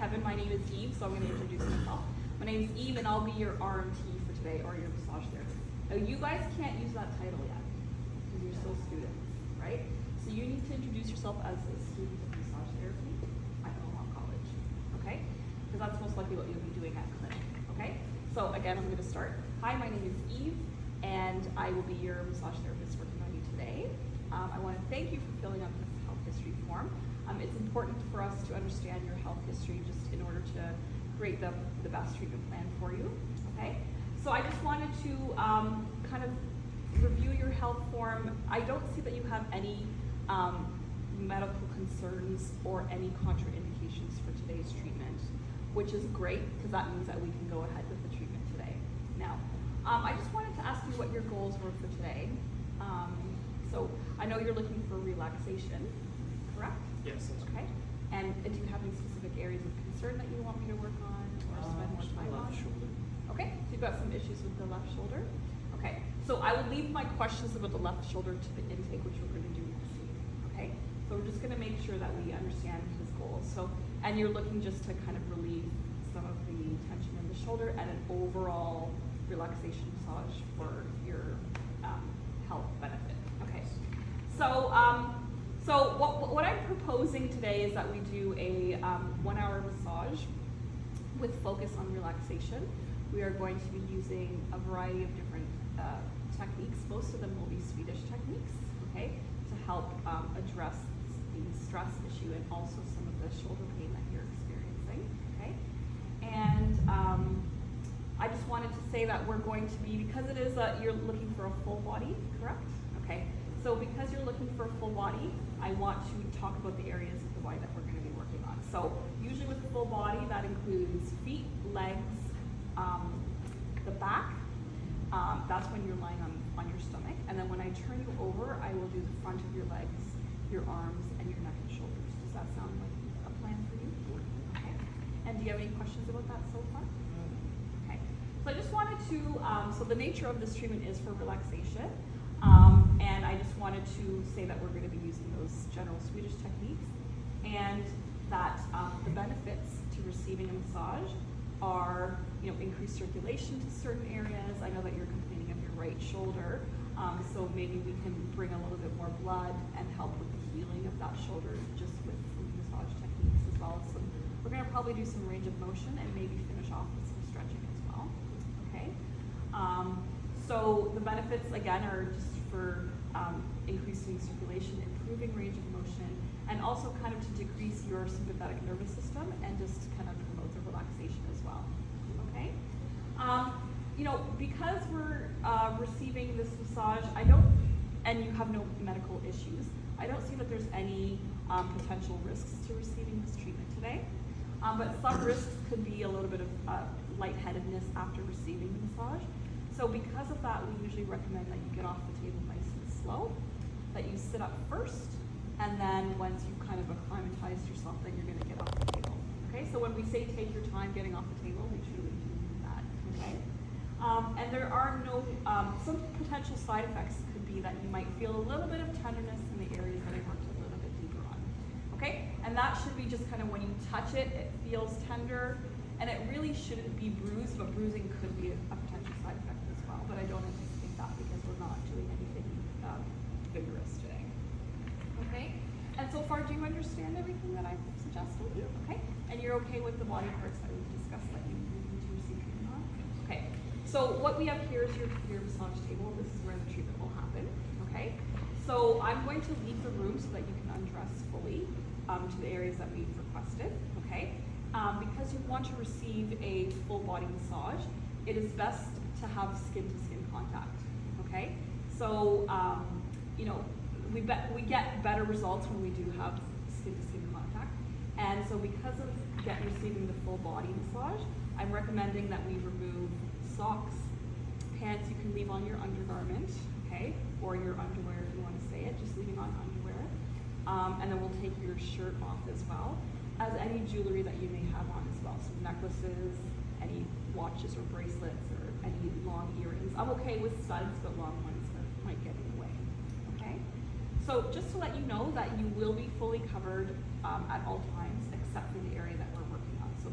Kevin. My name is Eve, so I'm going to introduce myself. My name is Eve, and I'll be your RMT for today, or your massage therapist. Now, you guys can't use that title yet, because you're still students, right? So you need to introduce yourself as a student of massage therapy at Mohawk College, okay? Because that's most likely what you'll be doing at clinic, okay? So again, I'm going to start. Hi, my name is Eve, and I will be your massage therapist working on you today. I want to thank you for filling out this health history form. It's important for us to understand your health history just in order to create the best treatment plan for you, okay? So I just wanted to kind of review your health form. I don't see that you have any medical concerns or any contraindications for today's treatment, which is great because that means that we can go ahead with the treatment today. Now, I just wanted to ask you what your goals were for today. So I know you're looking for relaxation, correct? Yes, that's okay. And do you have any specific areas of concern that you want me to work on or spend more time on? Left shoulder. Okay, so you've got some issues with the left shoulder. Okay, so I will leave my questions about the left shoulder to the intake, which we're going to do next week. Okay, so we're just going to make sure that we understand his goals. So, and you're looking just to kind of relieve some of the tension in the shoulder and an overall relaxation massage for your health benefit. Okay, so what I'm proposing today is that we do a 1 hour massage with focus on relaxation. We are going to be using a variety of different techniques. Most of them will be Swedish techniques, okay, to help address the stress issue and also some of the shoulder pain that you're experiencing, okay? And I just wanted to say that we're going to be, because it is you're looking for a full body, correct? Okay, so because you're looking for a full body, I want to talk about the areas of the body that we're going to be working on. So usually with the full body, that includes feet, legs, the back. That's when you're lying on your stomach. And then when I turn you over, I will do the front of your legs, your arms, and your neck and shoulders. Does that sound like a plan for you? Okay. And do you have any questions about that so far? Okay. So I just wanted to, so the nature of this treatment is for relaxation. And I just wanted to say that we're going to be using those general Swedish techniques and that the benefits to receiving a massage are, increased circulation to certain areas. I know that you're complaining of your right shoulder, so maybe we can bring a little bit more blood and help with the healing of that shoulder just with some massage techniques as well. So we're going to probably do some range of motion and maybe finish off with some stretching as well. Okay. So the benefits again are just for increasing circulation, improving range of motion, and also kind of to decrease your sympathetic nervous system and just kind of promote the relaxation as well. Okay. Because we're receiving this massage, and you have no medical issues, I don't see that there's any potential risks to receiving this treatment today. But some risks could be a little bit of lightheadedness after receiving the massage. So because of that, we usually recommend that you get off the table nice and slow, that you sit up first, and then once you've kind of acclimatized yourself, then you're going to get off the table. Okay, so when we say take your time getting off the table, we truly do mean that. Okay, and there are no, some potential side effects could be that you might feel a little bit of tenderness in the areas that I worked a little bit deeper on. Okay, and that should be just kind of when you touch it, it feels tender, and it really shouldn't be bruised, but bruising could be a potential side effect as well, but I don't anticipate that because we're not doing anything vigorous today. Okay, and so far, do you understand everything that I've suggested? Yeah. Okay, and you're okay with the body parts that we've discussed that you need to receive treatment on? Okay, so what we have here is your massage table. This is where the treatment will happen. Okay, so I'm going to leave the room so that you can undress fully to the areas that we've requested. Okay. Because you want to receive a full body massage, it is best to have skin-to-skin contact, okay? So, we get better results when we do have skin-to-skin contact. And so because of receiving the full body massage, I'm recommending that we remove socks, pants you can leave on your undergarment, okay? Or your underwear if you want to say it, just leaving on underwear. And then we'll take your shirt off as well, as any jewelry that you may have on as well. So necklaces, any watches or bracelets, or any long earrings. I'm okay with studs, but long ones might get in the way, okay? So just to let you know that you will be fully covered at all times, except for the area that we're working on. So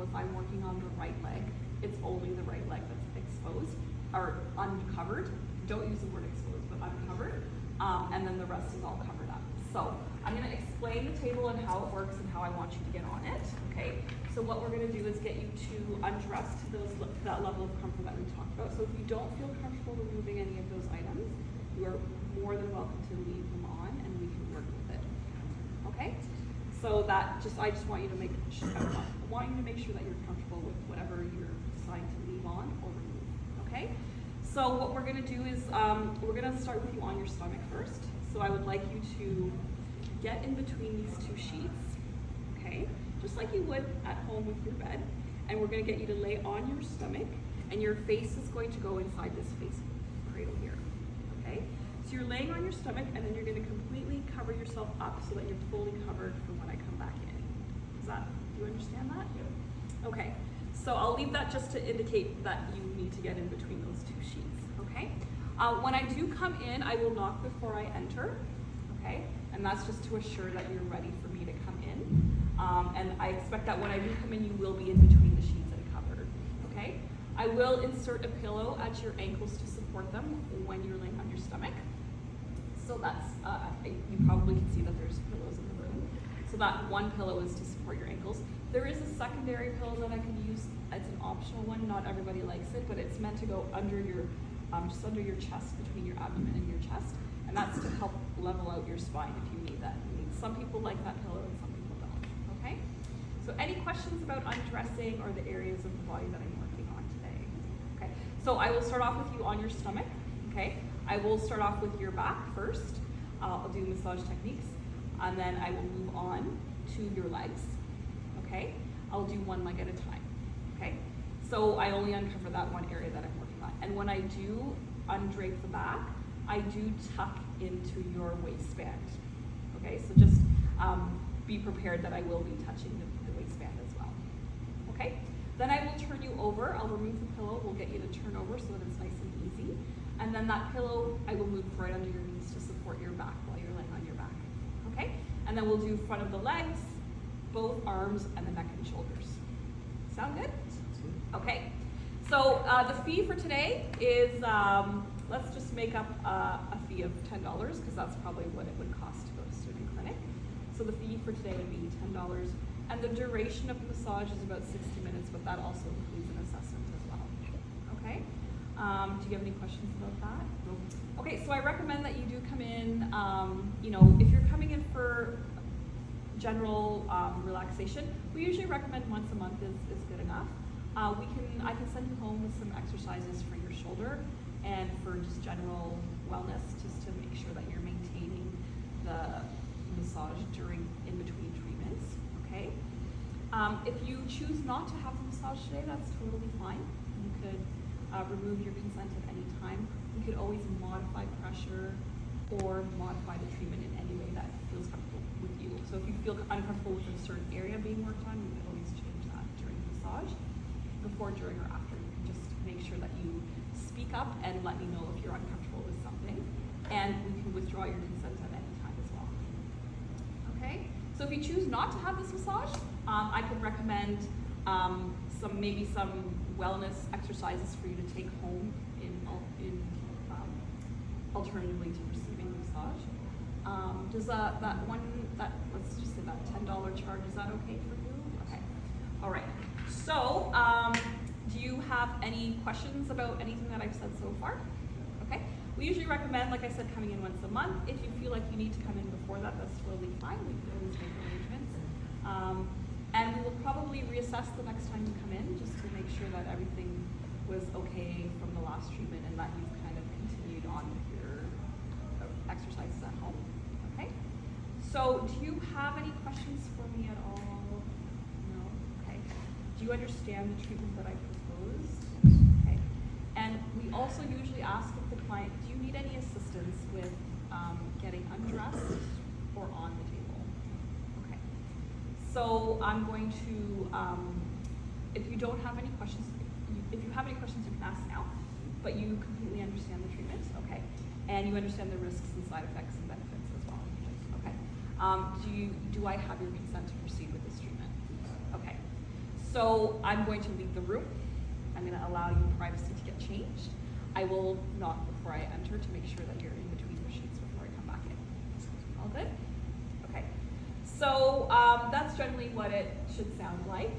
if I'm working on the right leg, it's only the right leg that's exposed or uncovered. Don't use the word exposed, but uncovered. And then the rest is all covered up. So I'm going to explain the table and how it works and how I want you to get on it. Okay. So what we're going to do is get you to undress to that level of comfort that we talked about. So if you don't feel comfortable removing any of those items, you are more than welcome to leave them on, and we can work with it. Okay. So that I just want you to make sure that you're comfortable with whatever you're deciding to leave on or remove. Okay. So what we're going to do is we're going to start with you on your stomach first. So I would like you to get in between these two sheets, okay? Just like you would at home with your bed. And we're going to get you to lay on your stomach, and your face is going to go inside this face cradle here, okay? So you're laying on your stomach, and then you're going to completely cover yourself up so that you're fully covered for when I come back in. Do you understand that? Yeah. Okay. So I'll leave that just to indicate that you need to get in between those two sheets, okay? When I do come in, I will knock before I enter, okay? And that's just to assure that you're ready for me to come in. And I expect that when I do come in, you will be in between the sheets and covered, okay? I will insert a pillow at your ankles to support them when you're laying on your stomach. So that's, you probably can see that there's pillows in the room. So that one pillow is to support your ankles. There is a secondary pillow that I can use. It's an optional one. Not everybody likes it, but it's meant to go under your, just under your chest, between your abdomen and your chest. And that's to help level out your spine if you need that. Some people like that pillow and some people don't, okay? So any questions about undressing or the areas of the body that I'm working on today? Okay, so I will start off with you on your stomach, okay? I will start off with your back first. I'll do massage techniques, and then I will move on to your legs, okay? I'll do one leg at a time, okay? So I only uncover that one area that I'm working on. And when I do undrape the back, I do tuck into your waistband, okay? So just be prepared that I will be touching the waistband as well, okay? Then I will turn you over. I'll remove the pillow. We'll get you to turn over so that it's nice and easy. And then that pillow, I will move right under your knees to support your back while you're laying on your back, okay? And then we'll do front of the legs, both arms, and the neck and shoulders. Sound good? Okay. So the fee for today is, let's just make up a fee of $10 because that's probably what it would cost to go to Student Clinic. So the fee for today would be $10. And the duration of the massage is about 60 minutes, but that also includes an assessment as well. Okay? Do you have any questions about that? No. Okay, so I recommend that you do come in, you know, if you're coming in for general relaxation, we usually recommend once a month is good enough. I can send you home with some exercises for your shoulder and for just general wellness, just to make sure that you're maintaining the massage in between treatments, okay? If you choose not to have the massage today, that's totally fine. You could remove your consent at any time. You could always modify pressure or modify the treatment in any way that feels comfortable with you. So if you feel uncomfortable with a certain area being worked on, you can always change that during the massage. Before, during, or after, you can just make sure that you speak up and let me know if you're uncomfortable with something, and we can withdraw your consent at any time as well. Okay, so if you choose not to have this massage, I could recommend maybe some wellness exercises for you to take home alternatively to receiving the massage. Does let's just say that $10 charge, is that okay for you? Okay, all right. So, do you have any questions about anything that I've said so far? Okay. We usually recommend, like I said, coming in once a month. If you feel like you need to come in before that, that's totally fine. We can always make arrangements. And we will probably reassess the next time you come in, just to make sure that everything was okay from the last treatment and that you've kind of continued on with your exercises at home. Okay. So, do you have any questions for me at all? No? Okay. Do you understand the treatment that I proposed? Okay. And we also usually ask if the client, do you need any assistance with getting undressed or on the table? Okay. So I'm going to, if you don't have any questions, if you have any questions, you can ask now, but you completely understand the treatment, okay? And you understand the risks and side effects and benefits as well, okay? Do I have your consent to proceed with this treatment? Okay. So So I'm going to leave the room. I'm going to allow you privacy to get changed. I will knock before I enter to make sure that you're in between your sheets before I come back in. All good? Okay. So that's generally what it should sound like.